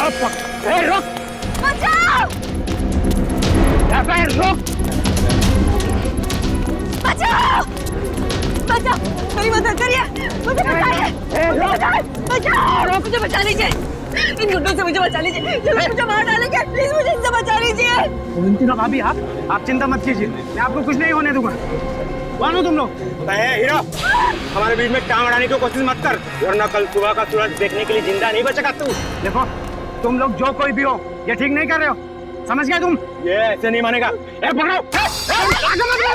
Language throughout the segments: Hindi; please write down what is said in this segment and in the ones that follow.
रुक! बचाओ! रुक! बचाओ! बचाओ! मेरी मदद करिए! मुझे बचाइए! बचाओ! मुझे बचा लीजिए! इन गुंडों से मुझे बचा लीजिए! ये लोग मुझे मार डालेंगे! प्लीज मुझे इनसे बचा लीजिए! अवंतिका भाभी, आप चिंता मत कीजिए, मैं आपको कुछ नहीं होने दूंगा। कौन हो तुम लोग? हीरा, हमारे बीच में टांग अड़ाने की कोशिश मत कर, वरना कल सुबह का सूरज देखने के लिए जिंदा नहीं बचेगा तू। देखो, तुम लोग जो कोई भी हो, ये ठीक नहीं कर रहे हो, समझ गया तुम? ये ऐसे नहीं मानेगा। पकड़ो! छोड़ दो मुझे!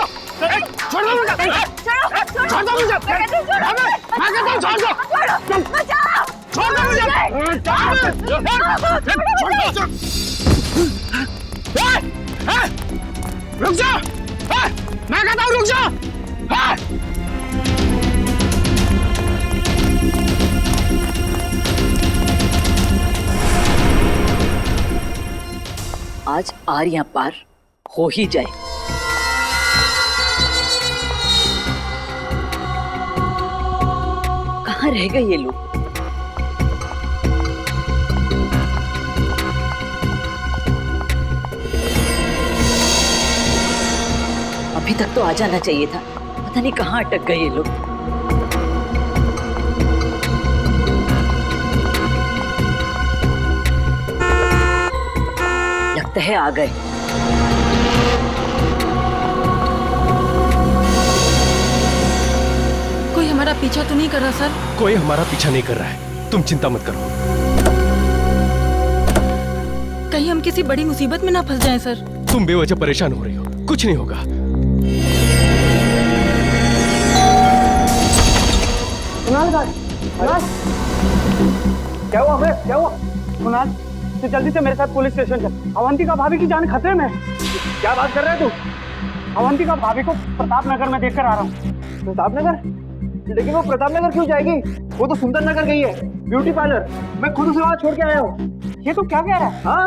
छोड़ दो मुझे! छोड़ दो मुझे! रुक जाओ! मैं कहता हूँ रुक जाओ! आज आरियां पार हो ही जाए। कहाँ रह गए ये लोग? अभी तक तो आ जाना चाहिए था, पता नहीं कहाँ अटक गए ये लोग। लगता है आ गए। कोई हमारा पीछा तो नहीं कर रहा सर? कोई हमारा पीछा नहीं कर रहा है, तुम चिंता मत करो। कहीं हम किसी बड़ी मुसीबत में ना फंस जाएं सर। तुम बेवजह परेशान हो रही हो, कुछ नहीं होगा। क्या हुआ बे? क्या हुआ? कुणाल, तू जल्दी से मेरे साथ पुलिस स्टेशन चल। अवंतिका भाभी की जान खतरे में है। क्या बात कर रहे है तू? अवंतिका भाभी को प्रताप नगर में देखकर आ रहा हूँ। प्रताप नगर? लेकिन वो प्रताप नगर क्यों जाएगी? वो तो सुंदर नगर गई है, ब्यूटी पार्लर। मैं खुद उसे वहाँ छोड़ के आया हूँ। ये तो क्या कह रहा है? हाँ,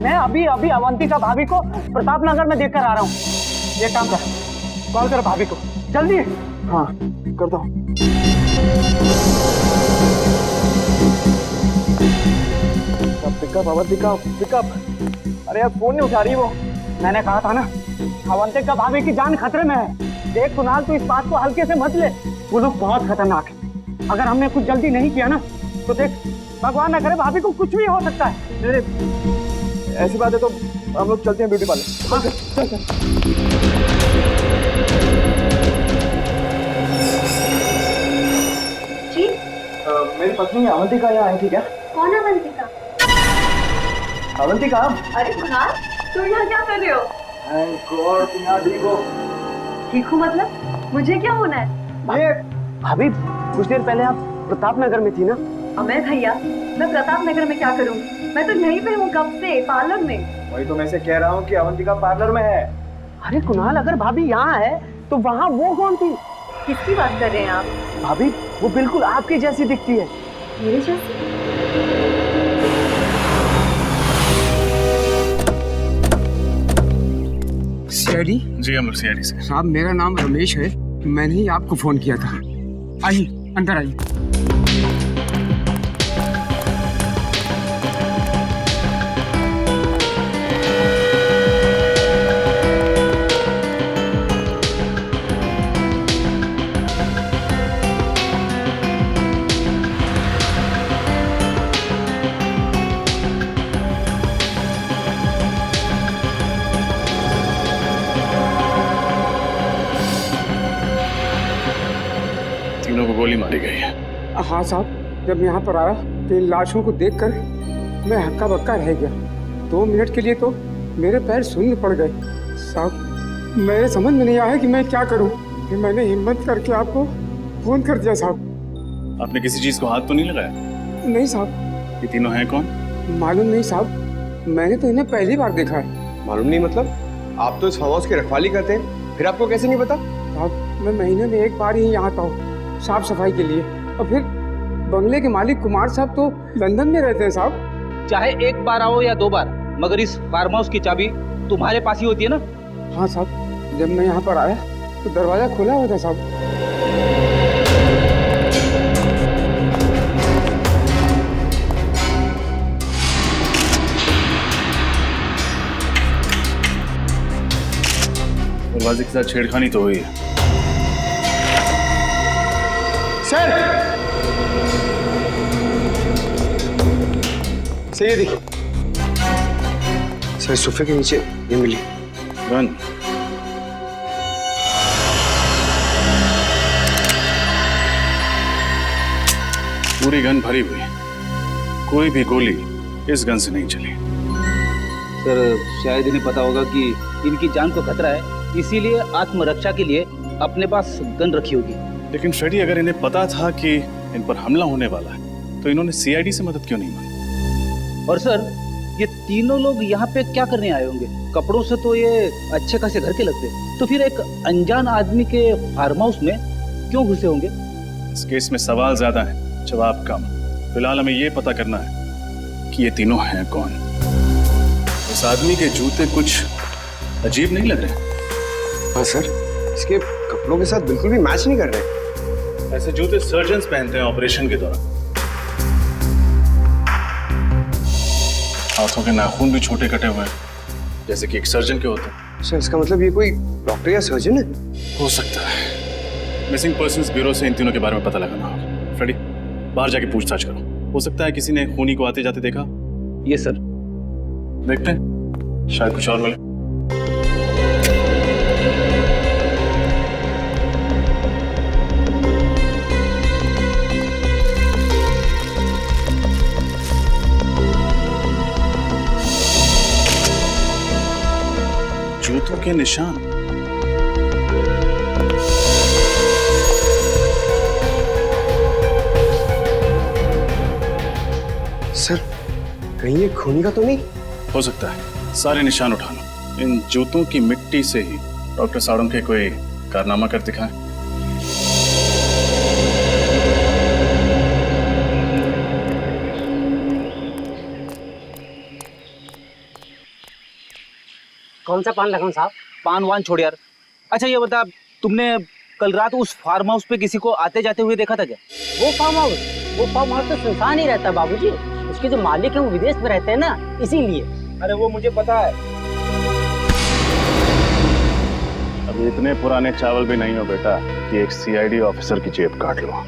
मैं अभी अवंतिका भाभी को प्रताप नगर में देखकर आ रहा हूँ। ये काम कर, कॉल कर भाभी को जल्दी। हाँ, करता हूँ। Pickup Avantika, pickup. अरे यार, फोन नहीं उठा रही वो। मैंने कहा था ना, अवंतिका भाभी की जान खतरे में है। देख कुणाल, तू इस बात को हल्के से मत ले, वो लोग बहुत खतरनाक है। अगर हमने कुछ जल्दी नहीं किया ना, तो देख, भगवान न करे भाभी को कुछ भी हो सकता है। ऐसी बात है तो हम लोग चलते हैं ब्यूटी पार्लर। हाँ, चल चल। जी? मेरी पत्नी अवंतिका यहाँ आई थी क्या? कौन अवंतिका? अवंतिका? अरे कुणाल, तुम यहाँ क्या कर रहे हो? तुम यहाँ ठीक हो? ठीक हूँ मतलब? मुझे क्या होना है? ये भाभी, कुछ देर पहले आप प्रताप नगर में थी ना? अमय भैया, मैं प्रताप नगर में क्या करूँ? मैं तो यहीं पे हूँ कब से, पार्लर में। वही तो मैं से कह रहा हूँ कि अवंतिका पार्लर में है। अरे कुणाल, अगर भाभी यहाँ है तो वहाँ वो कौन थी? किसकी बात कर रहे हैं आप? भाभी, वो बिल्कुल आपकी जैसी दिखती है। मेरे जैसी? सीआईडी? जी हम लोग सीआईडी से। साहब, मेरा नाम रमेश है, मैंने ही आपको फोन किया था। आइए, अंदर आइए। तीनों को गोली मारी गई है। हाँ साहब, जब यहाँ पर आया तो इन लाशों को देखकर मैं हक्का बक्का रह गया। 2 मिनट के लिए तो मेरे पैर शून्य पड़ गए। साहब, मेरे समझ में नहीं आया कि मैं क्या करूँ। फिर मैंने हिम्मत करके आपको फोन कर दिया साहब। आपने किसी चीज को हाथ तो नहीं लगाया? नहीं साहब। ये तीनों हैं कौन? मालूम नहीं साहब, मैंने तो इन्हें पहली बार देखा है। मालूम नहीं मतलब? आप तो इस फार्म हाउस की रखवाली करते हैं, फिर आपको कैसे नहीं पता? साहब, मैं महीने में 1 बार ही यहाँ आता हूँ साफ सफाई के लिए, और फिर बंगले के मालिक कुमार साहब तो लंदन में रहते हैं साहब। चाहे 1 बार आओ या 2 बार, मगर इस फार्म हाउस की चाबी तुम्हारे पास ही होती है ना? हाँ साहब, जब मैं यहाँ पर आया तो दरवाजा खुला हुआ था साहब। दरवाजे के साथ छेड़खानी तो हुई है। सर ये देखिए सर, सोफे के नीचे ये मिली गन। पूरी गन भरी हुई, कोई भी गोली इस गन से नहीं चली। सर शायद इन्हें पता होगा कि इनकी जान को खतरा है, इसीलिए आत्मरक्षा के लिए अपने पास गन रखी होगी। लेकिन फ्रेडी, अगर इन्हें पता था कि इन पर हमला होने वाला है तो इन्होंने सीआईडी से मदद क्यों नहीं मांगी? और सर ये तीनों लोग यहाँ पे क्या करने आए होंगे? कपड़ों से तो ये अच्छे खासे घर के लगते, तो फिर एक अनजान आदमी के फार्म हाउस में क्यों घुसे होंगे? इस केस में सवाल ज्यादा है, जवाब कम। फिलहाल हमें ये पता करना है कि ये तीनों हैं कौन। इस आदमी के जूते कुछ अजीब नहीं लग रहे? हाँ सर, इसके कपड़ों के साथ बिल्कुल भी मैच नहीं कर रहे। ऐसे जूते सर्जन्स पहनते हैं ऑपरेशन के दौरान। हाथों के नाखून भी छोटे कटे हुए हैं, जैसे कि एक सर्जन के होते हैं। सर इसका मतलब ये कोई डॉक्टर या सर्जन है? हो सकता है। मिसिंग पर्सन्स ब्यूरो से इन तीनों के बारे में पता लगाना होगा। फ्रेडी, बाहर जाके पूछताछ करो। हो सकता है किसी ने खूनी को आते जाते देखा। ये सर देखते हैं, शायद कुछ और मिले। जूतों के निशान। सर कहीं ये खूनी का तो नहीं? हो सकता है, सारे निशान उठा लो। इन जूतों की मिट्टी से ही डॉक्टर साड़म के कोई कारनामा कर दिखाएं। कौन सा पान लगाऊं साहब? पान वान छोड़ यार। अच्छा ये बता, तुमने कल रात उस फार्म हाउस पे किसी को आते जाते हुए देखा था क्या? वो फार्म हाउस तो सुनसान ही रहता बाबूजी। उसके जो मालिक है वो विदेश में रहते हैं ना, इसीलिए। अरे वो मुझे पता है। अभी इतने पुराने चावल भी नहीं हो बेटा कि एक सीआईडी ऑफिसर की जेब काट लो।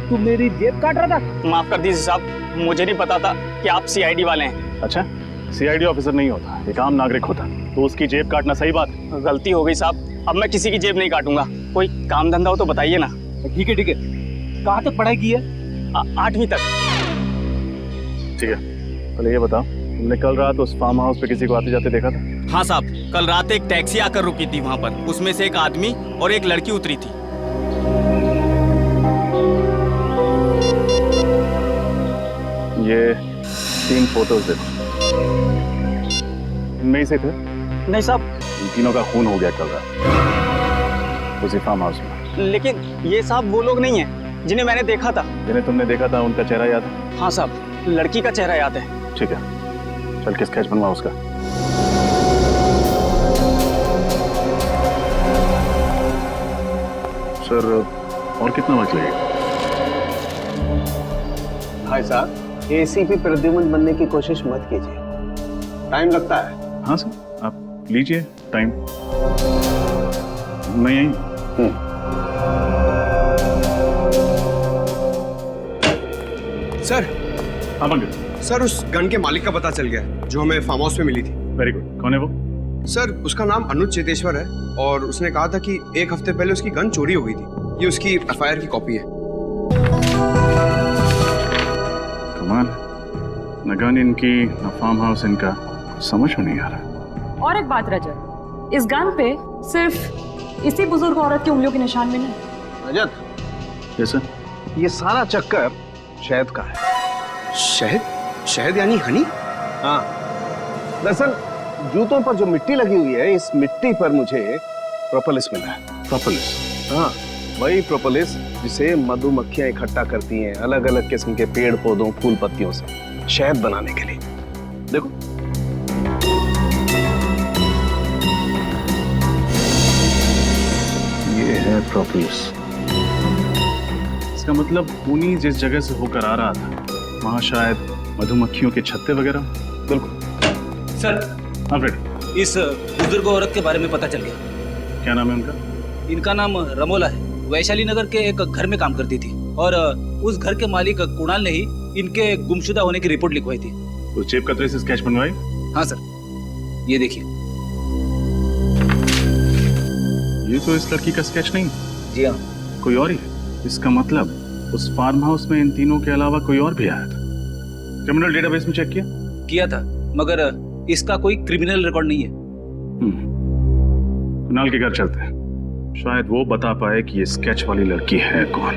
तू मेरी जेब काट रहा था? माफ कर दीजिए साहब, मुझे नहीं पता था कि आप सीआईडी वाले हैं। अच्छा, सीआईडी ऑफिसर नहीं होता, एक आम नागरिक होता, तो उसकी जेब काटना सही बात? गलती हो गई साहब, अब मैं किसी की जेब नहीं काटूंगा। कोई काम धंधा हो तो बताइए ना। ठीक है ठीक है। कहाँ तक पढ़ाई की है? 8वीं तक। ठीक है, पहले ये बताओ, तुमने कल रात उस फार्म हाउस पे किसी को आते जाते देखा था? हाँ साहब, कल रात एक टैक्सी आकर रुकी थी वहाँ पर। उसमें से एक आदमी और एक लड़की उतरी थी। ये 3 फोटोज देखो, इनमें से थे? नहीं साहब। इन तीनों का खून हो गया कल रात उसी फार्म हाउस में। लेकिन ये साहब वो लोग नहीं है जिन्हें मैंने देखा था। जिन्हें तुमने देखा था उनका चेहरा याद है? हाँ साहब, लड़की का चेहरा याद है। ठीक है, चल के स्केच बनवा उसका। सर और कितना वक्त लगेगा? भाई साहब, एसीपी प्रद्युमन बनने की कोशिश मत कीजिए, टाइम लगता है। हाँ सर, आप लीजिए टाइम। मैं यहीं। सर। हाँ पंकज। सर उस गन के मालिक का पता चल गया, जो हमें फार्म हाउस में मिली थी। Very good. कौन है वो? सर उसका नाम अनुज चेतेश्वर है और उसने कहा था कि 1 हफ्ते पहले उसकी गन चोरी हो गई थी। ये उसकी एफआईआर की कॉपी है। कमाल, न गन इनकी न फार्म हाउस इनका, समझ में नहीं आ रहा। और एक बात रजत, इस गन पे सिर्फ इसी बुजुर्ग औरत की उंगलियों के निशान मिले। रजत, यस सर। ये सारा चक्कर शहद का है। शहद? शहद यानी हनी? हाँ, दरअसल जूतों पर जो मिट्टी लगी हुई है, इस मिट्टी पर मुझे प्रोपोलिस मिला है। प्रोपोलिस? हाँ, वही प्रोपोलिस जिसे मधुमक्खियां इकट्ठा करती हैं अलग अलग किस्म के पेड़ पौधों फूल पत्तियों से शहद बनाने के लिए। देखो, ये है प्रोपोलिस। इसका मतलब खूनी जिस जगह से होकर आ रहा था वहां शायद मधुमक्खियों के छत्ते वगैरह। बिल्कुल सर। हाँ फ्रेडी, इस बुजुर्ग औरत के बारे में पता चल गया। क्या नाम है उनका? इनका नाम रमोला है। वैशाली नगर के एक घर में काम करती थी और उस घर के मालिक कुणाल ने ही इनके गुमशुदा होने की रिपोर्ट लिखवाई थी। उस जेब कतरे से स्केच बनवाई? हाँ सर, ये देखिए। ये तो इस लड़की का स्केच नहीं। जी हाँ। कोई और ही है। इसका मतलब उस फार्म हाउस में इन तीनों के अलावा कोई और भी आया था। क्रिमिनल डेटाबेस में चेक किया था, मगर इसका कोई क्रिमिनल रिकॉर्ड नहीं है। कुणाल के घर चलते हैं, शायद वो बता पाए कि ये स्केच वाली लड़की है कौन।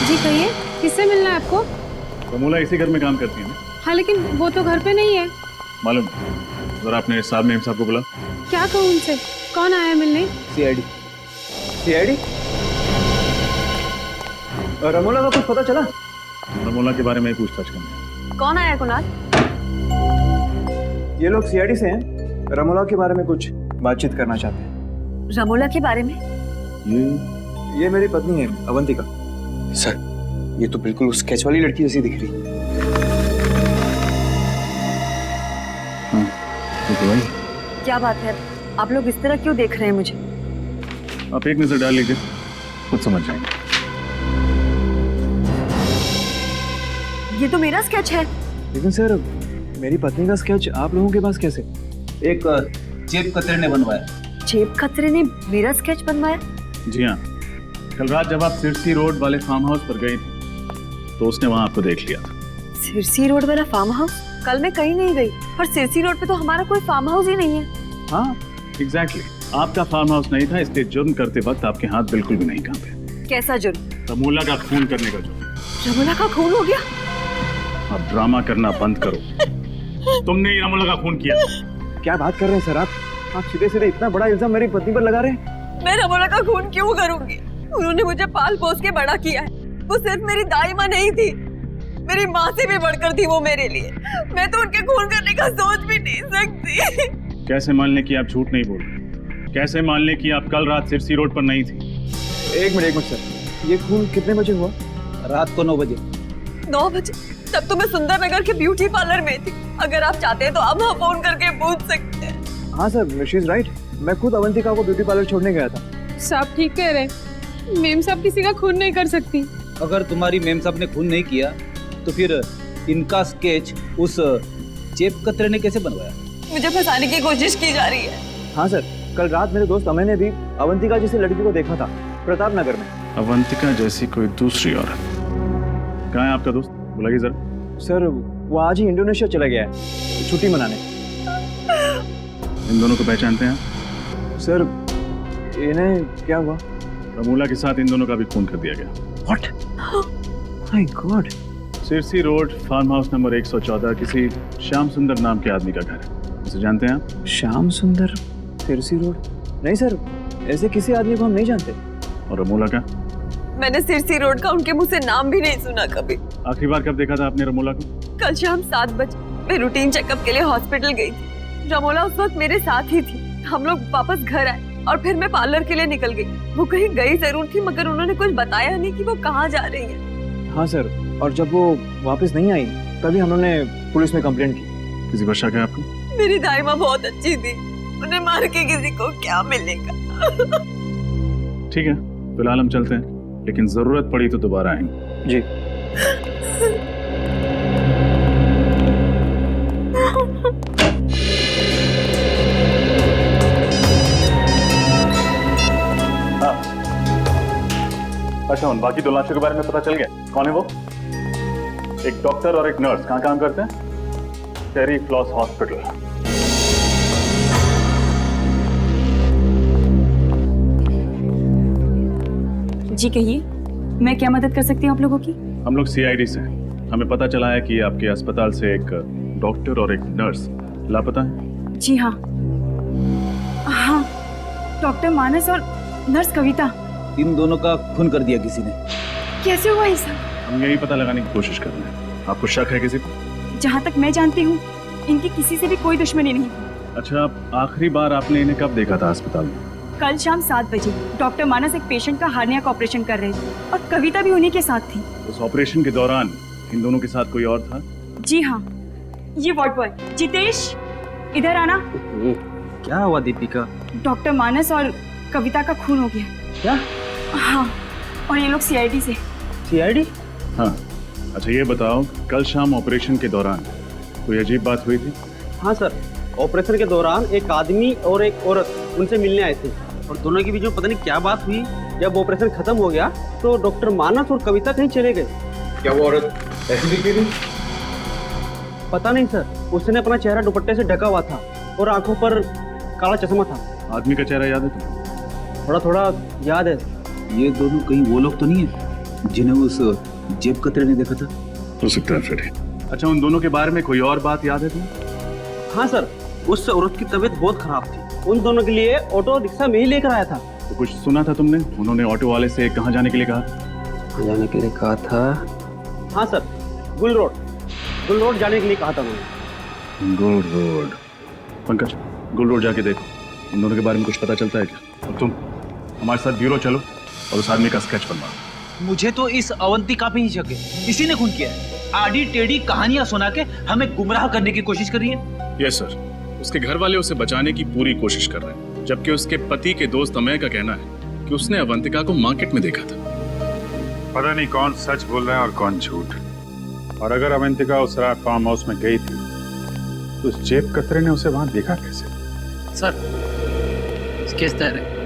जी कहिए, किससे मिलना है आपको? रमोला इसी घर में काम करती है ना? हाँ, लेकिन वो तो घर पे नहीं है। मालूम, जरा आपने साहब मेम साहब को बुला। क्या कहूँ उनसे? कौन आया मिलने? सीआईडी। सीआईडी? रमोला का कुछ पता चला? रमोला के बारे में पूछताछ करनी। कौन आया कुणाल? ये लोग सीआईडी से हैं, रमोला के बारे में कुछ बातचीत करना चाहते हैं। रमोला के बारे में? ये मेरी पत्नी है अवंतिका। सर, ये तो बिल्कुल उस स्केच वाली लड़की जैसी दिख रही। हाँ, तो वही। क्या बात है, आप लोग इस तरह क्यों देख रहे हैं मुझे? आप एक नजर डाल लीजिए, खुद समझ जाएंगे। ये तो मेरा स्केच है। लेकिन सर, मेरी पत्नी का स्केच आप लोगों के पास कैसे? एक जेब कतरे ने बनवाया। जेब खतरे ने मेरा स्केच बनवाया? जी हाँ, कल रात जब आप सिरसी रोड वाले फार्म हाउस पर गई थी तो उसने वहां आपको देख लिया था। सिरसी रोड वाला फार्म हाउस? कल मैं कहीं नहीं गई और सिरसी रोड पे तो हमारा कोई फार्म हाउस ही नहीं है। हाँ, एग्जैक्टली। आपका फार्म हाउस नहीं था, इसलिए जुर्म करते वक्त आपके हाथ बिल्कुल भी नहीं कांपे। कैसा जुर्म? रमोला का खून करने का जुर्म। रमोला का खून हो गया? अब ड्रामा करना बंद करो। तुमने ही रमोला का खून किया। क्या बात कर रहे हैं सर आप? आप सीधे सीधे इतना बड़ा इल्जाम मेरी पत्नी पर लगा रहे हैं? मैं रमोला का खून क्यों करूंगी? उन्होंने मुझे पाल पोस के बड़ा किया है। वो सिर्फ मेरी दाई माँ नहीं थी, मेरी माँ से भी बढ़कर थी वो मेरे लिए। मैं तो उनके खून करने का सोच भी नहीं सकती। कैसे मान लें कि आप झूठ नहीं बोल रहे? कैसे मान लें कि आप कल रात सिरसी रोड पर नहीं थी? एक मिनट सर, ये खून कितने बजे हुआ? रात को 9 बजे। 9 बजे? तब तो मैं सुंदर नगर के ब्यूटी पार्लर में थी। अगर आप चाहते हैं तो आप वहाँ फोन करके पूछ सकते हैं। हाँ सर, शी इज राइट। मैं खुद अवंतिका को ब्यूटी पार्लर छोड़ने गया था। साहब ठीक कह रहे, मेम साहब किसी का खून नहीं कर सकती। अगर तुम्हारी मेम साहब ने खून नहीं किया तो फिर इनका स्केच उस जेब कतरे ने कैसे बनवाया? मुझे फंसाने की कोशिश की जा रही है। हाँ सर, कल रात मेरे दोस्त अमय ने भी अवंतिका जैसी लड़की को देखा था प्रताप नगर में। अवंतिका जैसी कोई दूसरी औरत? कहाँ है आपका दोस्त? बुलाइए जरा। सर, वो आज ही इंडोनेशिया चला गया है छुट्टी मनाने। इन दोनों को पहचानते हैं? सर, इन्हें क्या हुआ? रमोला के साथ इन दोनों का भी खून कर दिया गया। What? My God! Sirsi road farmhouse number 114 किसी श्याम सुंदर नाम के आदमी का घर है। उसे जानते हैं आप? श्याम सुंदर, सिरसी रोड? नहीं सर, ऐसे किसी आदमी को हम नहीं जानते। और रमोला का? मैंने सिरसी रोड का उनके मुंह से नाम भी नहीं सुना कभी। आखिरी बार कब देखा था आपने रमोला को? कल शाम 7 बजे मैं रूटीन चेकअप के लिए हॉस्पिटल गई थी। रमोला उस वक्त मेरे साथ ही थी। हम लोग वापस घर आए और फिर मैं पार्लर के लिए निकल गई। वो कहीं गई जरूर थी, मगर उन्होंने कुछ बताया नहीं कि वो कहाँ जा रही है। हाँ सर, और जब वो वापस नहीं आई तभी हमने पुलिस में कंप्लेंट की। किसी पर शक है आपको? मेरी दाई माँ बहुत अच्छी थी, उन्हें मार के किसी को क्या मिलेगा। ठीक है, फिलहाल हम चलते हैं, लेकिन जरूरत पड़ी तो दोबारा आएंगे। जी। अच्छा, उन बाकी 2 लाशों के बारे में पता चल गया? कौन है वो? एक डॉक्टर और एक नर्स। कहाँ काम करते हैं? टेरी फ्लॉस हॉस्पिटल। जी कहिए, मैं क्या मदद कर सकती हूँ आप लोगों की? हम लोग सीआईडी से हैं। हमें पता चला है कि आपके अस्पताल से एक डॉक्टर और एक नर्स लापता है। जी हाँ। हाँ, डॉक्टर मानस और नर्स कविता। इन दोनों का खून कर दिया किसी ने। कैसे हुआ ये सब? हम यही पता लगाने की कोशिश कर रहे हैं। आपको शक है किसी को? जहाँ तक मैं जानती हूँ, इनकी किसी से भी कोई दुश्मनी नहीं। अच्छा, आखिरी बार आपने इन्हें कब देखा था अस्पताल में? कल शाम 7 बजे डॉक्टर मानस एक पेशेंट का हार्निया का ऑपरेशन कर रहे थे और कविता भी उन्हीं के साथ थी। उस ऑपरेशन के दौरान इन दोनों के साथ कोई और था? जी हाँ, ये वार्ड बॉय जितेश, इधर आना। क्या हुआ दीपिका? डॉक्टर मानस और कविता का खून हो गया। क्या? हाँ, और ये लोग सीआईडी से। सीआईडी? हाँ। अच्छा ये बताओ, कल शाम ऑपरेशन के दौरान कोई अजीब बात हुई थी? हाँ सर, ऑपरेशन के दौरान एक आदमी और एक औरत उनसे मिलने आए थे और दोनों के बीच में पता नहीं क्या बात हुई। जब ऑपरेशन खत्म हो गया तो डॉक्टर मानस और कविता कहीं चले गए। क्या वो औरत ऐसी दिखी थी? पता नहीं सर, उसने अपना चेहरा दुपट्टे से ढका हुआ था और आंखों पर काला चश्मा था। आदमी का चेहरा याद है तुम्हें? थोड़ा थोड़ा याद है। ये दोनों कहीं वो लोग तो नहीं है जिन्हें उस जेब कतरे ने देखा था? हो सकता है फ्रेडी। अच्छा उन दोनों के बारे में कोई और बात याद है तुम्हें? हाँ सर, उस औरत की तबीयत बहुत खराब थी। उन दोनों के लिए ऑटो रिक्शा में ही लेकर आया था। तो कुछ सुना था तुमने? उन्होंने ऑटो वाले से कहाँ जाने के लिए कहा? कहाँ जाने के लिए कहा था? हाँ सर, गुल रोड जाने के लिए कहा था उन्होंने। गुल रोड। पंकज, गुल रोड जाके देखो, उन दोनों के बारे में कुछ पता चलता है क्या? और तुम हमारे साथ ब्यूरो चलो और उस आदमी का स्केच बनवाओ। मुझे तो इस अवंतिका पे ही शक है। इसी ने खून किया है। आड़ी टेढ़ी कहानियां सुना के हमें गुमराह करने की कोशिश कर रही है। यस सर, उसके घर वाले उसे बचाने की पूरी कोशिश कर रहे हैं, जबकि उसके पति के दोस्त अमय का कहना है कि उसने अवंतिका को मार्केट में देखा था। पता नहीं कौन सच बोल रहा है और कौन झूठ। और अगर अवंतिका उस रात फार्म हाउस में गई थी तो उस जेब कतरे ने उसे वहां देखा कैसे? सर, केस दायर है।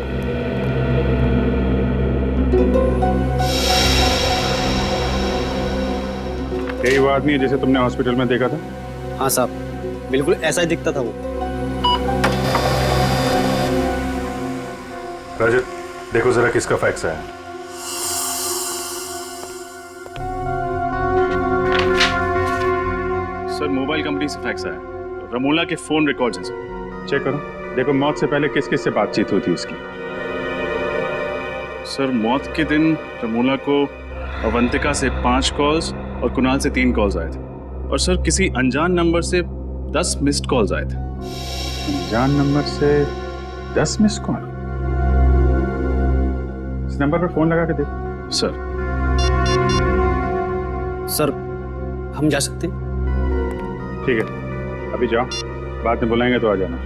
यही वो आदमी है जिसे तुमने हॉस्पिटल में देखा था? हाँ साहब, बिल्कुल ऐसा ही दिखता था वो। रजत, देखो जरा किसका फैक्स आया। सर, मोबाइल कंपनी से फैक्स आया। रमोला के फोन रिकॉर्ड्स हैं सर। चेक करो, देखो मौत से पहले किस किस से बातचीत हुई थी उसकी। सर, मौत के दिन रमोला को अवंतिका से 5 कॉल्स और कुणाल से 3 कॉल्स आए थे। और सर, किसी अनजान नंबर से 10 मिस्ड कॉल्स आए थे। अनजान नंबर से 10 मिस्ड कॉल? इस नंबर पर फोन लगा के देखो। सर, हम जा सकते हैं? ठीक है, अभी जाओ, बाद में बुलाएंगे तो आ जाना।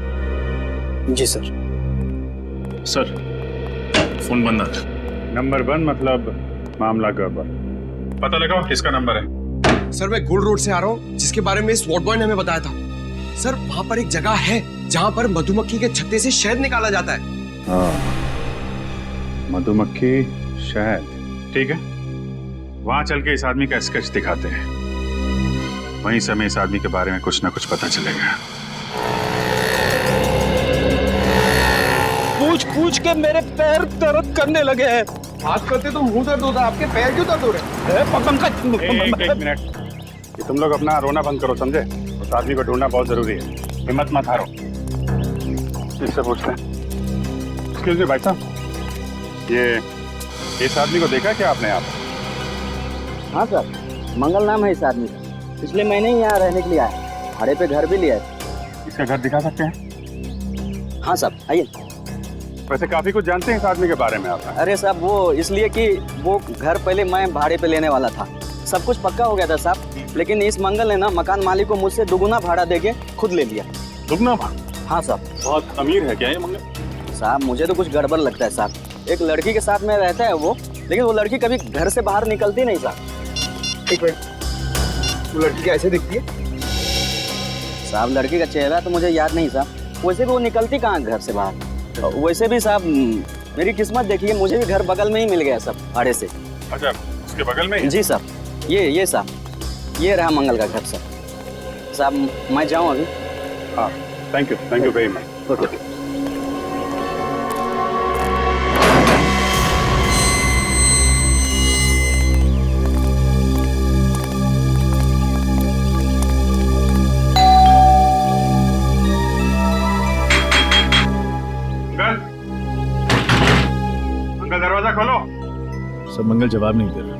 जी सर। सर, फोन बंद आ था। नंबर बंद मतलब मामला गड़बड़। पता लगाओ किसका नंबर है। सर, मैं गुल रोड से आ रहा हूँ, जिसके बारे में इस वार्ड बॉय ने हमें बताया था। सर, वहाँ पर एक जगह है जहाँ पर मधुमक्खी के छत्ते से शहद निकाला जाता है। हाँ, मधुमक्खी शहद, ठीक है। वहां चल के इस आदमी का स्केच दिखाते हैं। वहीं से हमें इस आदमी के बारे में कुछ ना कुछ पता चलेगा। पूछ के मेरे पैर दर्द करने लगे हैं। बात करते तो मुंह दर्द होता है, आपके पैर क्यों दर्द हो रहे हैं? एक मिनट, ये तुम लोग अपना रोना बंद करो, समझे? उस आदमी को ढूंढना बहुत जरूरी है। हिम्मत मत हारो। इससे पूछते हैं। एक्सक्यूज मी भाई साहब, ये इस आदमी को देखा क्या आपने? आप? हाँ सर, मंगल नाम है इस आदमी का। पिछले महीने ही यहाँ रहने के लिए आया, भाड़े पे घर भी लिया है। इसका घर दिखा सकते हैं? हाँ साहब, आइए। वैसे काफी कुछ जानते हैं इस आदमी के बारे में आप? अरे साहब, वो इसलिए कि वो घर पहले मैं भाड़े पे लेने वाला था। सब कुछ पक्का हो गया था साहब, लेकिन इस मंगल ने ना मकान मालिक को मुझसे दुगुना भाड़ा देके खुद ले लिया। दुगुना भाड़ा? हाँ साहब। बहुत अमीर है क्या ये मंगल? साहब, मुझे तो कुछ गड़बड़ लगता है साहब। एक लड़की के साथ में रहता है वो, लेकिन वो लड़की कभी घर से बाहर निकलती नहीं साहब। एक मिनट, वो लड़की कैसे दिखती है? साहब, लड़की का चेहरा तो मुझे याद नहीं साहब। वैसे भी वो निकलती कहाँ घर से बाहर। वैसे भी साहब, मेरी किस्मत देखिए, मुझे भी घर बगल में ही मिल गया सब भाड़े से। अच्छा, उसके बगल में? जी साहब, ये साहब, ये रहा मंगल का घर साहब। मैं जाऊँ अभी? हाँ, thank you very much. Okay. Uncle, दरवाजा खोलो। सब मंगल जवाब नहीं दे रहा,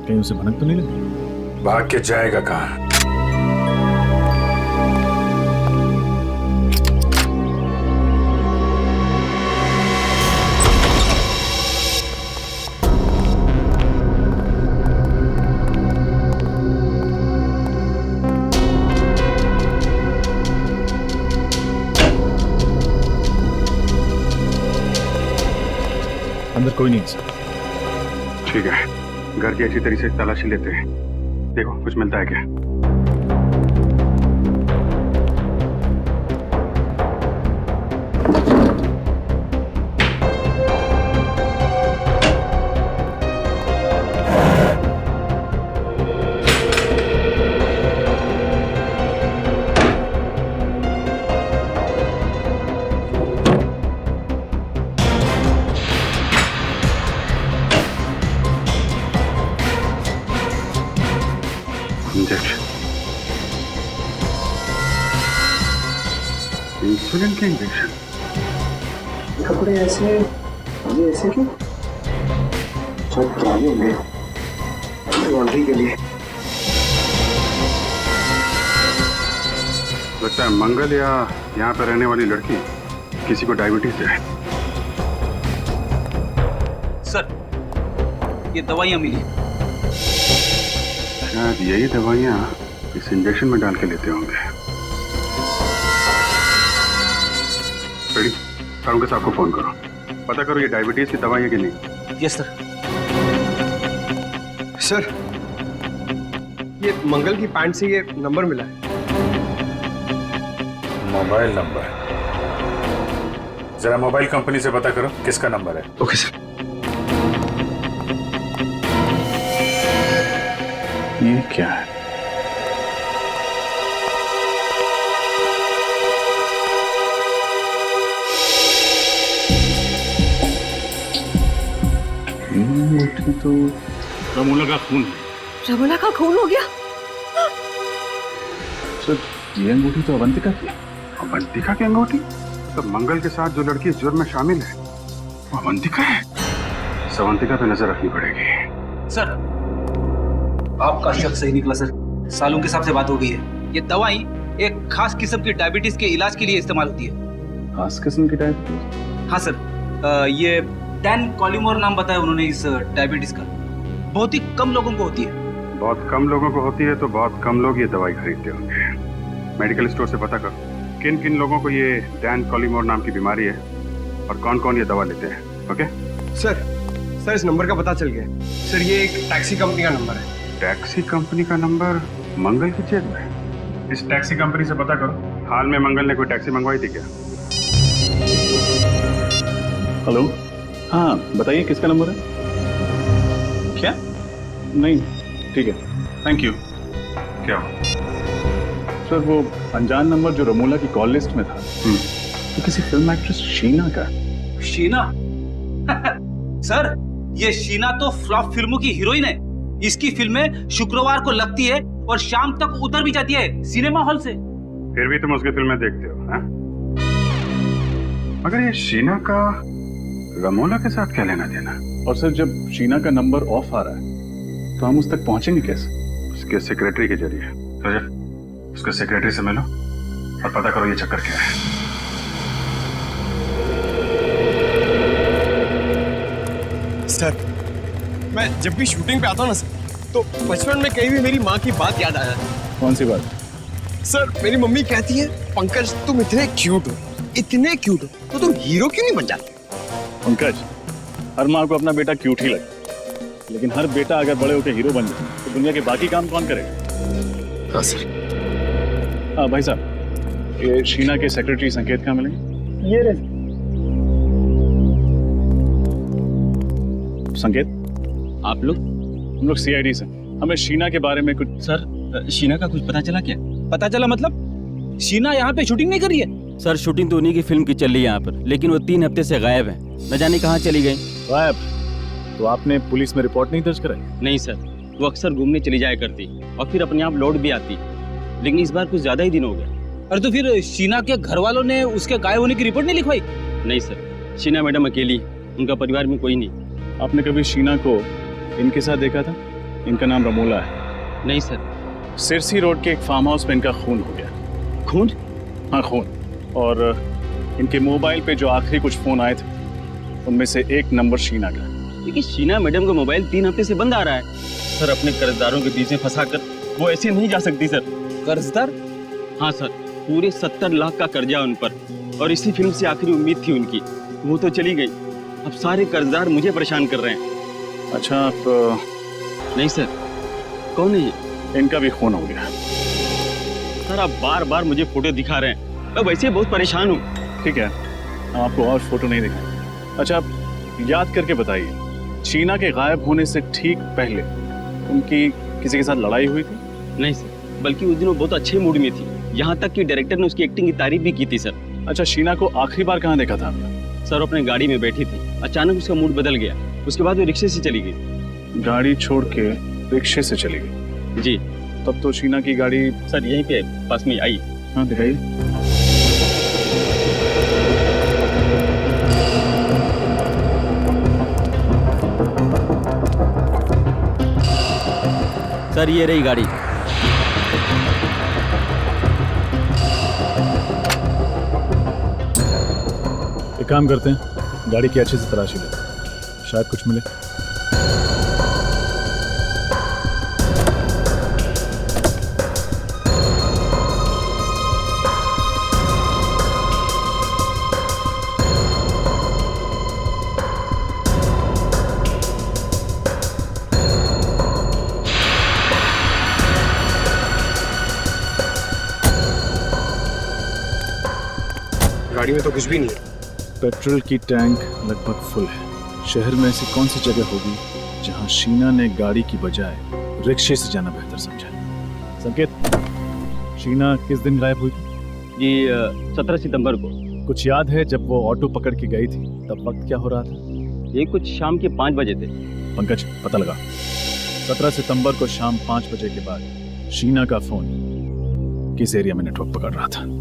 कहीं उसे भनक तो नहीं लगी? भाग के जाएगा कहाँ? अंदर कोई नहीं सर। ठीक है, घर की अच्छी तरीके से तलाशी लेते हैं। देखो कुछ मिलता है क्या। इंसुलिन के इंजेक्शन। कपड़े ऐसे, ये ऐसे क्यों? सब पुराने होंगे, लॉन्ड्री के लिए। लगता है मंगल या यहाँ पर रहने वाली लड़की किसी को डायबिटीज है। सर, ये दवाइयाँ मिली। शायद यही दवाइयाँ इस इंजेक्शन में डाल के लेते होंगे। रेडी, साहब को फोन करो, पता करो ये डायबिटीज की दवाई है कि नहीं। Yes sir. सर, ये मंगल की पैंट से ये नंबर मिला है। मोबाइल नंबर, जरा मोबाइल कंपनी से पता करो किसका नंबर है। Okay sir. ये क्या है? तो रमोला का खून है। रमोला का खून हो गया? सर, ये अंगूठी तो अवंतिका की। अवंतिका की अंगूठी? तो मंगल के साथ जो लड़की इस जुर्म में शामिल है वो अवंतिका है। अवंतिका पे नजर रखनी पड़ेगी। सर, आपका शक सही निकला सर। सालों के हिसाब से बात हो गई है। ये दवाई एक खास किस्म की डायबिटीज के इलाज के लिए इस्तेमाल होती है। खास किस्म की डायबिटीज? हाँ सर, ये डैन कॉलिमोर नाम बताया उन्होंने इस डायबिटीज का। बहुत ही कम लोगों को होती है। बहुत कम लोगों को होती है तो बहुत कम लोग ये दवाई खरीदते होंगे। मेडिकल स्टोर से पता करो किन किन लोगों को ये डैन कॉलिमोर नाम की बीमारी है और कौन कौन ये दवा लेते हैं। ओके सर, इस नंबर का पता चल गया। सर, ये एक टैक्सी कंपनी का नंबर है। टैक्सी कंपनी का नंबर मंगल की जेब में? इस टैक्सी कंपनी से पता करो हाल में मंगल ने कोई टैक्सी मंगवाई थी क्या। हेलो, हाँ बताइए किसका नंबर है। क्या? नहीं, ठीक है, थैंक यू। क्या हो? सर, वो अनजान नंबर जो रमोला की कॉल लिस्ट में था तो किसी फिल्म एक्ट्रेस शीना का। शीना? सर, ये शीना तो फ्लॉप फिल्मों की हीरोइन है। इसकी फिल्में शुक्रवार को लगती है और शाम तक उतर भी जाती है सिनेमा हॉल से। फिर भी तुम उसकी फिल्में देखते हो, हैं? मगर ये शीना का रमोला के साथ क्या लेना देना? और सर, जब शीना का नंबर ऑफ आ रहा है तो हम उस तक पहुंचेंगे कैसे? उसके सेक्रेटरी के जरिए। तो जब उसके सेक्रेटरी से मिलो और पता करो ये चक्कर क्या है। सर, मैं जब भी शूटिंग पे आता हूँ ना सर, तो बचपन में कहीं भी मेरी माँ की बात याद आ जाती है। कौन सी बात? सर, मेरी मम्मी कहती है, पंकज तुम इतने क्यूट हो, इतने क्यूट हो, तो तुम हीरो क्यों नहीं बन जाते? पंकज, हर माँ को अपना बेटा क्यूट ही लगता है, लेकिन हर बेटा अगर बड़े होकर हीरो बन जाए तो दुनिया के बाकी काम कौन करेगा? हाँ सर। हाँ भाई साहब, ये शीना के सेक्रेटरी संकेत कहाँ मिलेंगे? ये रहे। संकेत, आप लोग? हम लोग सीआईडी से। हमें शीना के बारे में कुछ। सर, शीना का कुछ पता चला क्या? पता चला मतलब? शीना यहाँ पे शूटिंग नहीं कर रही है? सर, शूटिंग तो उन्हीं की फिल्म की चल रही है यहाँ पर, लेकिन वो 3 हफ्ते से गायब है। न जाने कहाँ चली गई। गायब? तो आपने पुलिस में रिपोर्ट नहीं दर्ज कराई? नहीं सर, वो अक्सर घूमने चली जाया करती और फिर अपने आप लौट भी आती, लेकिन इस बार कुछ ज्यादा ही दिन हो गया। अरे तो फिर शीना के घर वालों ने उसके गायब होने की रिपोर्ट नहीं लिखवाई? नहीं सर, शीना मैडम अकेली, उनका परिवार में कोई नहीं। आपने कभी शीना को इनके साथ देखा था? इनका नाम रमोला है। नहीं सर। सिरसी रोड के एक फार्म हाउस में इनका खून हो गया। खून? हाँ, खून। और इनके मोबाइल पे जो आखिरी कुछ फोन आए थे उनमें से एक नंबर शीना का। लेकिन शीना मैडम का मोबाइल 3 हफ्ते से बंद आ रहा है। सर, अपने कर्जदारों के बीच में फंसाकर वो ऐसे नहीं जा सकती सर। कर्जदार? हाँ सर, पूरे 70 लाख का कर्जा उन पर, और इसी फिल्म से आखिरी उम्मीद थी उनकी। वो तो चली गई, अब सारे कर्जदार मुझे परेशान कर रहे हैं। अच्छा आप नहीं सर। कौन है ये? इनका भी खून हो गया। सर आप बार बार मुझे फोटो दिखा रहे हैं, मैं वैसे बहुत परेशान हूँ। ठीक है, हम आपको और फोटो नहीं दिखाएंगे। अच्छा आप याद करके बताइए, शीना के गायब होने से ठीक पहले उनकी किसी के साथ लड़ाई हुई थी? नहीं सर, बल्कि उस दिन वो बहुत अच्छे मूड में थी, यहाँ तक कि डायरेक्टर ने उसकी एक्टिंग की तारीफ भी की थी सर। अच्छा, शीना को आखिरी बार कहाँ देखा था आपने? सर अपने गाड़ी में बैठी थी, अचानक उसका मूड बदल गया, उसके बाद वो रिक्शे से चली गई। गाड़ी छोड़ के रिक्शे से चली गई? जी। तब तो शीना की गाड़ी सर यहीं पे पास में आई। हाँ दिखाइए। सर ये रही गाड़ी। एक काम करते हैं, गाड़ी की अच्छे से तलाशी लेते हैं, शायद कुछ मिले। गाड़ी में तो कुछ भी नहीं है। पेट्रोल की टैंक लगभग फुल है। शहर में ऐसी कौन सी जगह होगी जहां शीना ने गाड़ी की बजाय रिक्शे से जाना बेहतर समझा? संकेत, शीना किस दिन गायब हुई? जी 17 सितंबर को। कुछ याद है जब वो ऑटो पकड़ के गई थी तब वक्त क्या हो रहा था? ये कुछ शाम के 5 बजे थे। पंकज पता लगा। 17 सितंबर को शाम 5 बजे के बाद शीना का फोन किस एरिया में नेटवर्क पकड़ रहा था?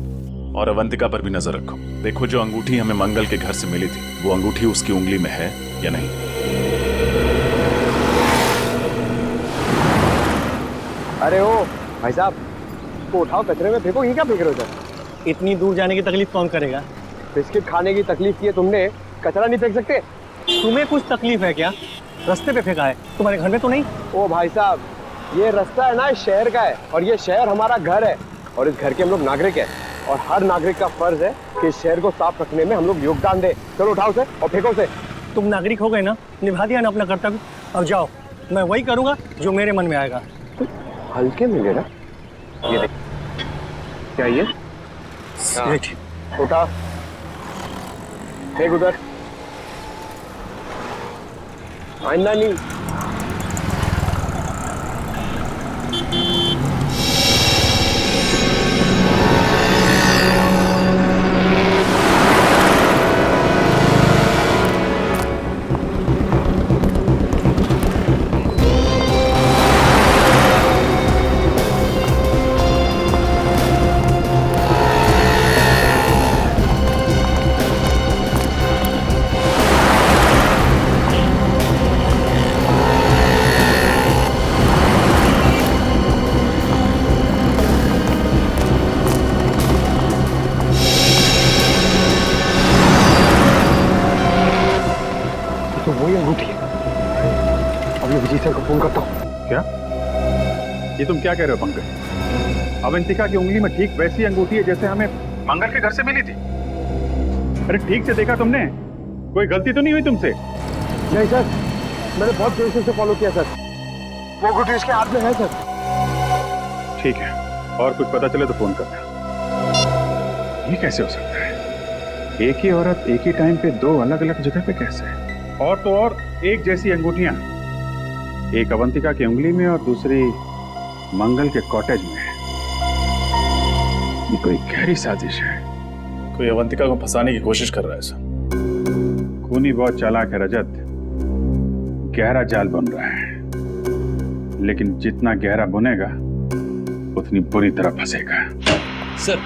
और अवंतिका पर भी नजर रखो। देखो जो अंगूठी हमें मंगल के घर से मिली थी, वो अंगूठी उसकी उंगली में है या नहीं। अरे ओ भाई साहब, इसको उठाओ, कचरे में फेंको। ये क्या फेंक रहे हो सर? इतनी दूर जाने की तकलीफ कौन करेगा? बिस्किट खाने की तकलीफ की है तुमने, कचरा नहीं फेंक सकते? तुम्हें कुछ तकलीफ है क्या? रास्ते पे फेंका है, तुम्हारे घर में तो नहीं? ओ भाई साहब, ये रास्ता है ना इस शहर का है, और ये शहर हमारा घर है, और इस घर के हम लोग नागरिक हैं, और हर नागरिक का फर्ज है कि इस शहर को साफ रखने में हम लोग योगदान दें। चलो उठाओ उसे और फेंको उसे। तुम नागरिक हो गए ना, निभा दिया ना अपना कर्तव्य, अब जाओ। मैं वही करूंगा जो मेरे मन में आएगा। हल्के में लेना। ये देख, क्या ये? उठा, फेंक उधर। आइंदा नहीं। तो वही अंगूठी है। अभी विजय सर को फोन करता हूँ। क्या? ये तुम क्या कह रहे हो पंकज? अवंतिका की उंगली में ठीक वैसी अंगूठी है जैसे हमें मंगल के घर से मिली थी। अरे ठीक से देखा तुमने? कोई गलती तो नहीं हुई तुमसे? नहीं सर, मैंने बहुत देर से फॉलो किया सर। वो अंगूठी इसके हाथ में है सर। ठीक है, और कुछ पता चले तो फोन करना। ये कैसे हो सकता है? एक ही औरत एक ही टाइम पे दो अलग अलग जगह पे कैसे? और तो और एक जैसी अंगूठियां, एक अवंतिका की उंगली में और दूसरी मंगल के कॉटेज में। ये कोई गहरी साजिश है। कोई अवंतिका को फंसाने की कोशिश कर रहा है सर। खूनी बहुत चालाक है रजत, गहरा जाल बन रहा है, लेकिन जितना गहरा बुनेगा उतनी बुरी तरह फंसेगा। सर,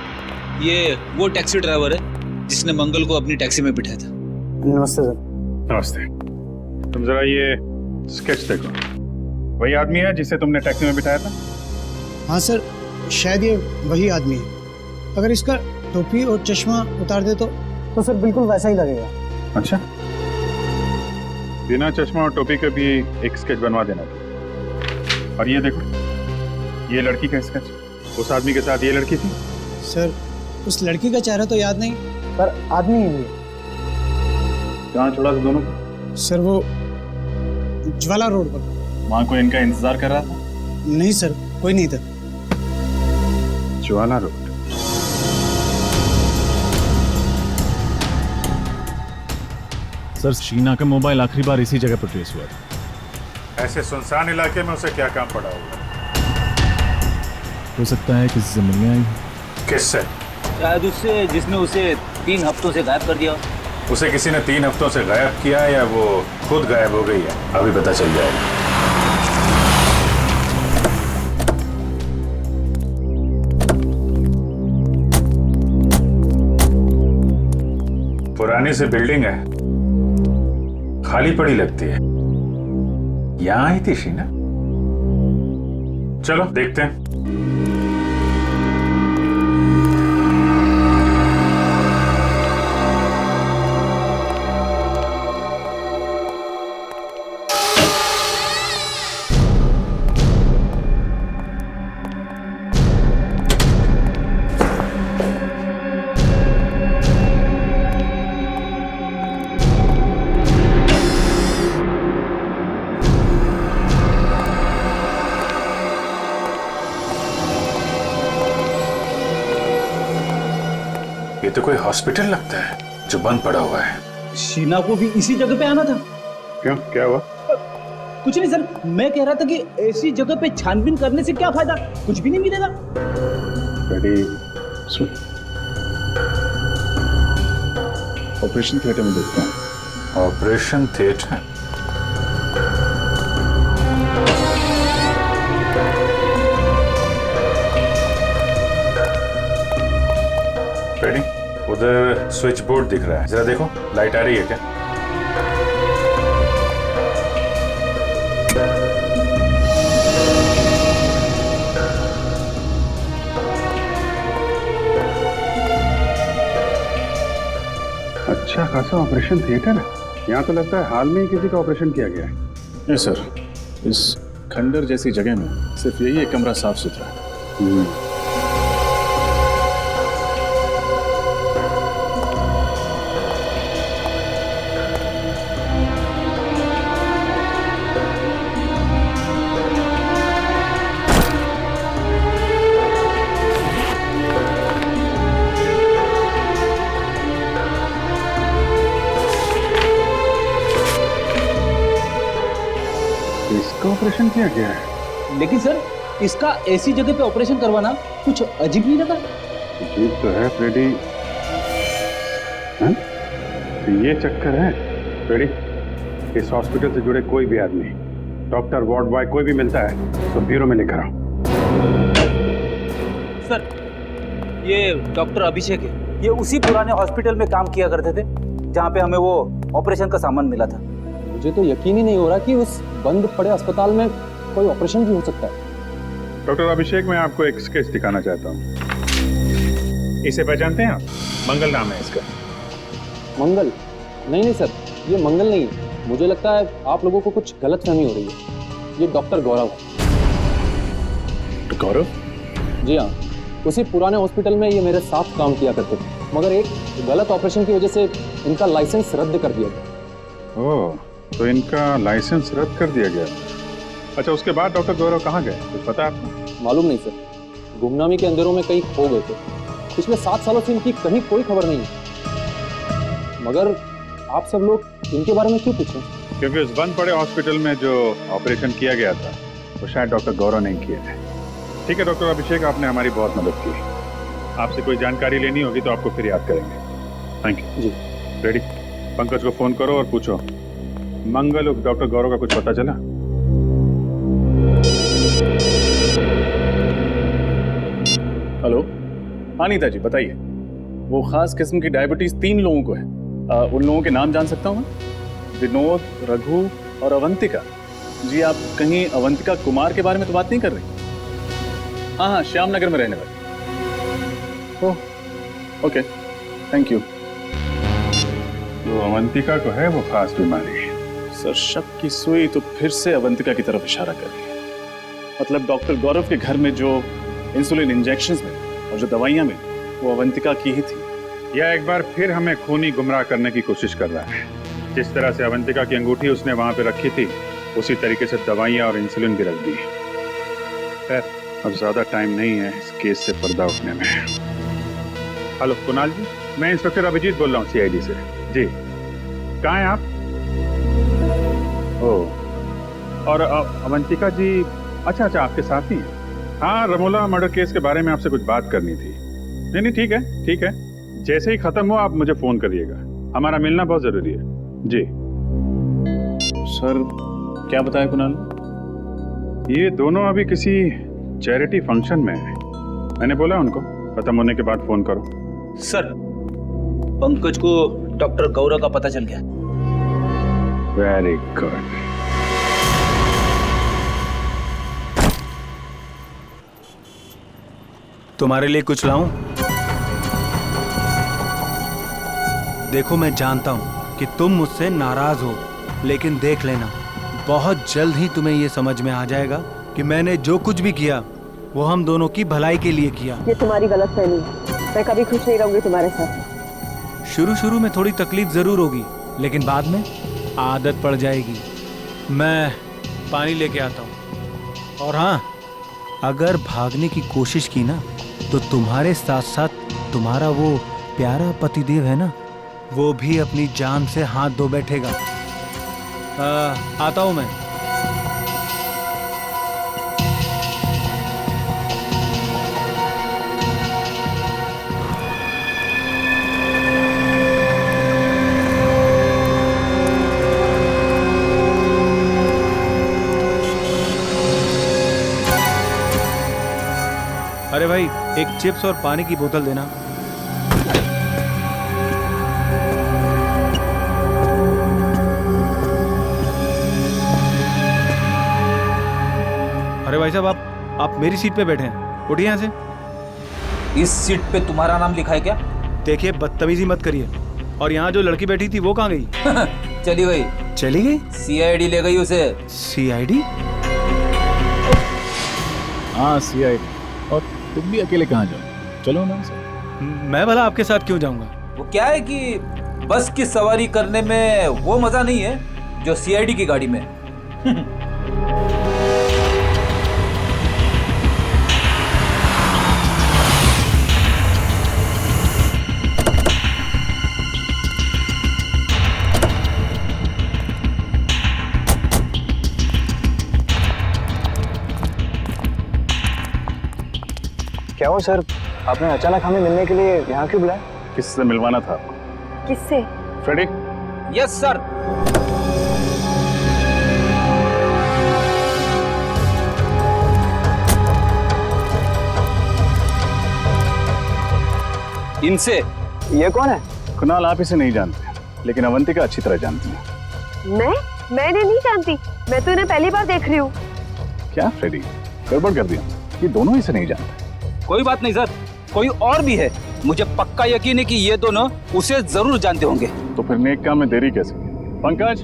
ये वो टैक्सी ड्राइवर है जिसने मंगल को अपनी टैक्सी में बिठाया था। नमस्ते सर। नमस्ते। तुम जरा ये स्केच देखो, वही आदमी है जिसे तुमने टैक्सी में बिठाया था? हाँ सर, शायद ये वही आदमी है। अगर इसका टोपी और चश्मा उतार दे तो सर बिल्कुल वैसा ही लगेगा। अच्छा, बिना चश्मा और टोपी के भी एक स्केच बनवा देना था। और ये देखो, ये लड़की का स्केच। उस आदमी के साथ ये लड़की थी? सर उस लड़की का चेहरा तो याद नहीं, पर आदमी ही है। कहाँ छोड़ा था दोनों को? सर वो ज्वाला रोड पर। वहाँ कोई इनका इंतजार कर रहा था? नहीं सर, कोई नहीं था। ज्वाला रोड। सर, शीना का मोबाइल आखिरी बार इसी जगह पर ट्रेस हुआ था। ऐसे सुनसान इलाके में उसे क्या काम पड़ा होगा? हो सकता है किसी से मिलने आई। किससे? शायद उससे जिसने उसे 3 हफ्तों से गायब कर दिया। उसे किसी ने 3 हफ्तों से गायब किया या वो खुद गायब हो गई है? अभी पता चल जाएगा। पुरानी सी बिल्डिंग है, खाली पड़ी लगती है। यहां आई थी शीना? चलो देखते हैं। ये तो कोई हॉस्पिटल लगता है जो बंद पड़ा हुआ है। शीना को भी इसी जगह पे आना था। क्यों, क्या हुआ? कुछ नहीं सर, मैं कह रहा था कि ऐसी जगह पे छानबीन करने से क्या फायदा, कुछ भी नहीं मिलेगा। सुन, ऑपरेशन थिएटर में देखता हूँ। Operation theatre? रेडी? उधर स्विच बोर्ड दिख रहा है, जरा देखो लाइट आ रही है क्या? अच्छा खासा ऑपरेशन थिएटर है। यहाँ तो लगता है हाल में ही किसी का ऑपरेशन किया गया है। नहीं सर, इस खंडर जैसी जगह में सिर्फ यही एक कमरा साफ सुथरा है। इसका ऑपरेशन किया गया है। लेकिन सर, इसका ऐसी जगह पे ऑपरेशन करवाना कुछ अजीब नहीं लगा? अजीब तो है फ्रेडी। हाँ? तो ये चक्कर है फ्रेडी, इस हॉस्पिटल से जुड़े कोई भी आदमी, डॉक्टर, वार्ड बॉय, कोई भी मिलता है तो ब्यूरो में लेकर आओ। सर, ये डॉक्टर अभिषेक है। ये उसी पुराने हॉस्पिटल में काम किया करते थे जहाँ पे हमें वो ऑपरेशन का सामान मिला था। मुझे तो यकीन ही नहीं हो रहा कि उस बंद पड़े अस्पताल में कोई ऑपरेशन भी हो सकता है। डॉक्टर अभिषेक, मैं आपको एक स्केच दिखाना चाहता हूँ। इसे पहचानते हैं आप? मंगल नाम है इसका। मंगल? नहीं सर, ये मंगल नहीं है। मुझे लगता है आप लोगों को कुछ गलतफहमी हो रही है। ये डॉक्टर गौरव। गौरव? जी हाँ, उसी पुराने हॉस्पिटल में ये मेरे साथ काम किया करते थे, मगर एक गलत ऑपरेशन की वजह से इनका लाइसेंस रद्द कर दिया गया। ओह, तो इनका लाइसेंस रद्द कर दिया गया। अच्छा, उसके बाद डॉक्टर गौरव कहाँ गए, कुछ पता है आपको? मालूम नहीं सर, गुमनामी के अंधेरों में कहीं खो गए थे। पिछले 7 सालों से इनकी कहीं कोई खबर नहीं है। मगर आप सब लोग इनके बारे में क्यों पूछें? क्योंकि उस बंद पड़े हॉस्पिटल में जो ऑपरेशन किया गया था वो शायद डॉक्टर गौरव नहीं किया है। ठीक है डॉक्टर अभिषेक, आपने हमारी बहुत मदद की। आपसे कोई जानकारी लेनी होगी तो आपको फिर याद करेंगे। थैंक यू जी। रेडी? पंकज को फोन करो और पूछो मंगल उर्फ डॉक्टर गौरव का कुछ पता चला? हेलो, हाँ नीता जी बताइए। वो खास किस्म की डायबिटीज 3 लोगों को है। उन लोगों के नाम जान सकता हूँ? विनोद, रघु और अवंतिका। जी, आप कहीं अवंतिका कुमार के बारे में तो बात नहीं कर रही? हाँ, श्याम नगर में रहने वाले। Oh okay, thank you. तो अवंतिका को है वो खास बीमारी? सर, शक की सुई तो फिर से अवंतिका की तरफ इशारा कर रही है। मतलब डॉक्टर गौरव के घर में जो इंसुलिन इंजेक्शंस में और जो दवाइयां में, वो अवंतिका की ही थी। यह एक बार फिर हमें खूनी गुमराह करने की कोशिश कर रहा है। जिस तरह से अवंतिका की अंगूठी उसने वहां पे रखी थी उसी तरीके से दवाइयां और इंसुलिन भी रख दी। खैर, अब ज्यादा टाइम नहीं है इस केस से पर्दा उठने में। हेलो कुणाल जी, मैं इंस्पेक्टर अभिजीत बोल रहा हूँ CID से। जी, कहाँ हैं आप? ओह, और अवंतिका जी, अच्छा आपके साथ ही हैं। हाँ, रमोला मर्डर केस के बारे में आपसे कुछ बात करनी थी। नहीं ठीक है, जैसे ही खत्म हो आप मुझे फोन करिएगा, हमारा मिलना बहुत जरूरी है। जी सर, क्या बताया कुणाल? ये दोनों अभी किसी चैरिटी फंक्शन में है। मैंने बोला उनको खत्म होने के बाद फोन करो। सर, पंकज को डॉक्टर गौरव का पता चल गया। Very good. तुम्हारे लिए कुछ लाऊं? देखो, मैं जानता हूं कि तुम मुझसे नाराज हो, लेकिन देख लेना, बहुत जल्द ही तुम्हें यह समझ में आ जाएगा कि मैंने जो कुछ भी किया वो हम दोनों की भलाई के लिए किया। ये तुम्हारी गलतफहमी है। मैं कभी खुश नहीं रहूंगी तुम्हारे साथ। शुरू में थोड़ी तकलीफ जरूर होगी, लेकिन बाद में आदत पड़ जाएगी। मैं पानी लेके आता हूँ। और हाँ, अगर भागने की कोशिश की ना, तो तुम्हारे साथ साथ तुम्हारा वो प्यारा पतिदेव है ना, वो भी अपनी जान से हाथ धो बैठेगा। आता हूं मैं। अरे भाई, एक चिप्स और पानी की बोतल देना। अरे भाई साहब, आप मेरी सीट पे बैठे हैं, उठिए यहाँ से। इस सीट पे तुम्हारा नाम लिखा है क्या? देखिए, बदतमीजी मत करिए। और यहाँ जो लड़की बैठी थी वो कहाँ गई? चली गई। चली गई? CID ले गई उसे। CID? हाँ, CID। और तुम भी अकेले कहाँ जाओ? चलो ना। मैं भला आपके साथ क्यों जाऊंगा? वो क्या है कि बस की सवारी करने में वो मजा नहीं है जो CID की गाड़ी में। क्या हो सर, आपने अचानक हमें मिलने के लिए यहाँ क्यों बुलाया? किससे मिलवाना था आपको? किससे? फ्रेडी? Yes sir. इनसे। ये कौन है? कुणाल, आप इसे नहीं जानते, लेकिन अवंतिका अच्छी तरह जानती है। मैंने नहीं जानती। मैं तो इन्हें पहली बार देख रही हूँ। क्या फ्रेडी, गड़बड़ कर दिया? ये दोनों इसे नहीं जानते। कोई बात नहीं सर, कोई और भी है। मुझे पक्का यकीन है कि ये दोनों उसे जरूर जानते होंगे। तो फिर नेक काम में देरी कैसे? पंकज,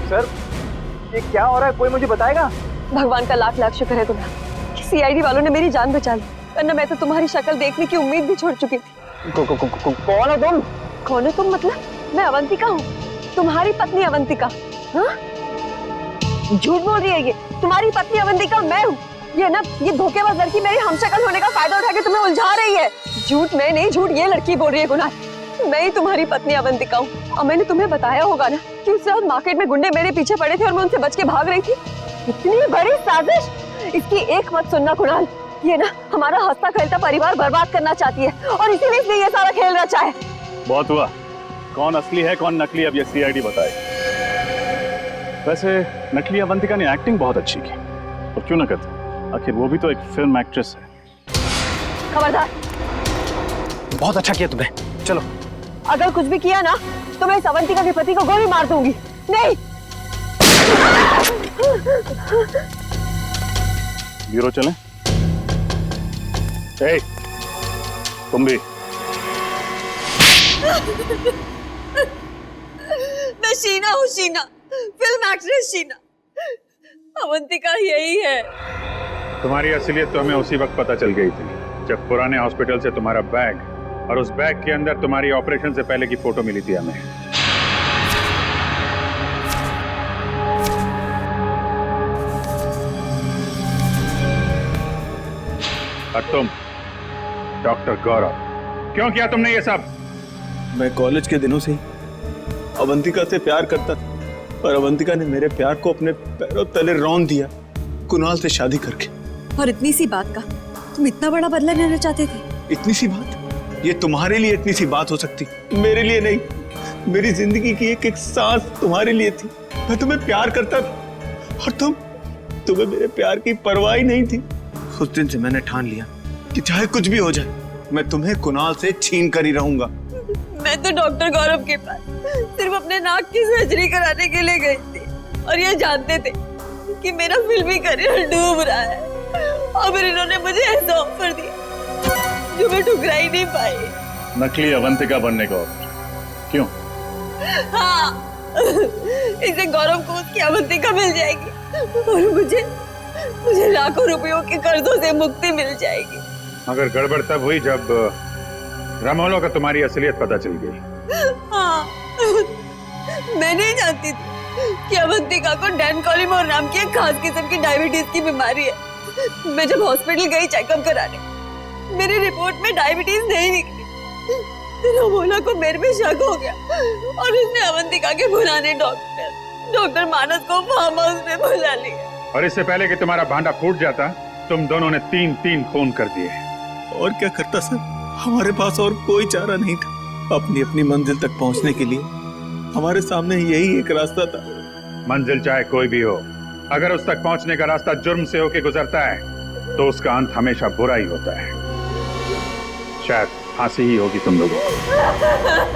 सर, ये क्या हो रहा है, कोई मुझे बताएगा? भगवान का लाख लाख शुक्र है तुम्हें कि CID वालों ने मेरी जान बचा ली, वरना मैं तो तुम्हारी शक्ल देखने की उम्मीद भी छोड़ चुकी थी। कौन हो तुम? कौन हो तुम मतलब? मैं अवंतिका हूँ, तुम्हारी पत्नी अवंतिका। हाँ? झूठ बोल रही है ये। तुम्हारी पत्नी अवंतिका मैं हूँ। ये धोखेबाज लड़की मेरी हमशक्ल होने का फायदा उठा के तुम्हें उलझा रही है। झूठ मैं नहीं, झूठ ये लड़की बोल रही है। गुनाह, मैं ही तुम्हारी पत्नी अवंतिका हूँ। और मैंने तुम्हें बताया होगा ना कि उस रात मार्केट में गुंडे मेरे पीछे पड़े थे और मैं उनसे बच के भाग रही थी। इतनी बड़ी साजिश, इसकी एक मत सुनना कुणाल। ये ना हमारा हंसता खेलता परिवार बर्बाद करना चाहती है और इसीलिए इसने ये सारा खेल रचा है। बहुत हुआ। कौन असली है कौन नकली, अब ये CID बताए। वैसे नकली अवंतिका ने एक्टिंग बहुत अच्छी की, और क्यों ना करती, आखिर वो भी तो एक फिल्म एक्ट्रेस है। खबरदार, बहुत अच्छा किया तुमने। चलो, अगर कुछ भी किया ना तो मैं इस अवंतिका के पति को गोली मार दूंगी। नहीं। ब्यूरो चलें? तुम भी। मैं शीना हूँ, शीना, फिल्म एक्ट्रेस शीना। अवंतिका यही है। तुम्हारी असलियत तो हमें उसी वक्त पता चल गई थी जब पुराने हॉस्पिटल से तुम्हारा बैग और उस बैग के अंदर तुम्हारी ऑपरेशन से पहले की फोटो मिली थी हमें। और तुम डॉक्टर गौरव, क्यों किया तुमने ये सब? मैं कॉलेज के दिनों से ही अवंतिका से प्यार करता था, पर अवंतिका ने मेरे प्यार को अपने पैरों तले रौंद दिया कुणाल से शादी करके। और इतनी सी बात का तुम इतना बड़ा बदला लेना चाहते थे? इतनी सी बात? ये तुम्हारे लिए इतनी सी बात हो सकती, मेरे लिए नहीं। मेरी जिंदगी की एक एक सांस तुम्हारे लिए थी। मैं तुम्हें प्यार करता था और तुम्हें मेरे प्यार की परवाह ही नहीं थी। उस दिन से मैंने ठान लिया कि चाहे कुछ भी हो जाए, मैं तुम्हें कुणाल से छीन कर ही रहूंगा। मैं तो डॉक्टर गौरव के पास सिर्फ अपने नाक की सर्जरी कराने के लिए गई थी और ये जानते थे कि मेरा फिल्मी करियर डूब रहा है, और फिर इन्होंने मुझे ऐसा ऑफर दिया जो मैं ठुकरा ही नहीं पाई। नकली अवंतिका बनने का ऑफर? क्यों? हाँ, इससे गौरव को उसकी अवंतिका मिल जाएगी और मुझे लाखों रुपयों के कर्जों से मुक्ति मिल जाएगी। मगर गड़बड़ तब हुई जब रामोलो का तुम्हारी असलियत पता चल गई। हाँ, मैं नहीं जानती थी कि अवंतिका को डैनकोलिमोर नाम की एक खास किस्म की डायबिटीज की बीमारी है। मैं जब हॉस्पिटल गई चेकअप कराने, मेरी रिपोर्ट में डायबिटीज नहीं निकली। रामोला को मेरे पे शक हो गया और उसने अवंतिका के पुराने डॉक्टर मानस को फार्म हाउस में बुला लिया। और इससे पहले कि तुम्हारा भांडा फूट जाता, तुम दोनों ने 3 खून कर दिए। और क्या करता सर, हमारे पास और कोई चारा नहीं था। अपनी अपनी मंजिल तक पहुंचने के लिए हमारे सामने यही एक रास्ता था। मंजिल चाहे कोई भी हो, अगर उस तक पहुंचने का रास्ता जुर्म से होकर गुजरता है तो उसका अंत हमेशा बुरा ही होता है। शायद फांसी ही होगी तुम लोगों को।